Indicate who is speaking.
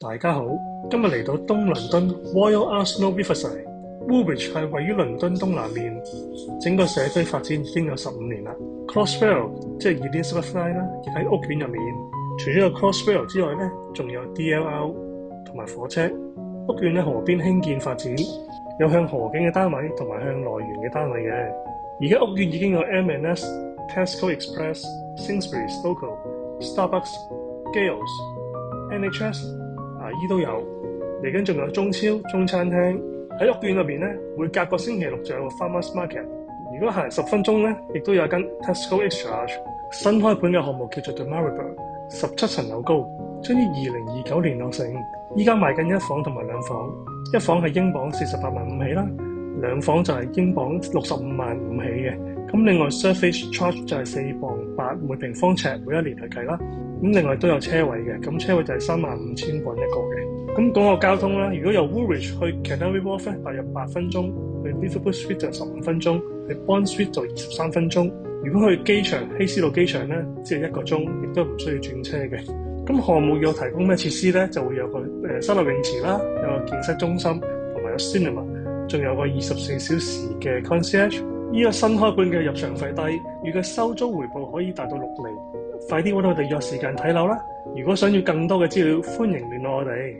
Speaker 1: 大家好，今日嚟到東倫敦 Royal Arsenal Riverside。Woolwich 係位於倫敦東南面，整個社區發展已經有15年啦。Crossrail 即係 Elizabeth Line 啦，亦喺屋苑入面。除咗有 Crossrail 之外咧，仲有 DLR 同埋火車。屋苑喺河邊興建發展，有向河景嘅單位同埋向內園嘅單位嘅。而家屋苑已經有 M&S、Tesco Express、Sainsbury's Local、Starbucks、Gales、NHS、牙醫都有。嚟緊仲有中超、中餐廳。喺屋苑入邊咧，每隔個星期六就有個 Farmers Market。如果行10分鐘咧，亦都有間 Tesco Exchange。新開盤嘅項目叫做 The Maribor，17層樓高，將於2029年落成。依家賣緊1房同埋2房，一房係英鎊48萬5起啦，2房就係英鎊65萬5起嘅。咁另外 Surface Charge 就係4磅8每平方尺，每一年去計啦。咁另外都有車位嘅，咁車位就係35,000磅一個嘅。咁講個交通啦，如果由 Woolwich 去 Canary Wharf 大約8分鐘，去 Liverpool Street 就15分鐘，去 Bond Street 就23分鐘。如果去機場希斯路機場咧，只係1個鐘，亦都唔需要轉車嘅。咁項目要提供咩設施咧？就會有個室內泳池啦，有個健身中心，同埋有 cinema， 仲有個24小時嘅 concierge。呢個新開盤嘅入場費低，預計收租回報可以達到6厘。快啲搵我哋約時間睇樓啦！如果想要更多嘅資料，歡迎聯絡我哋。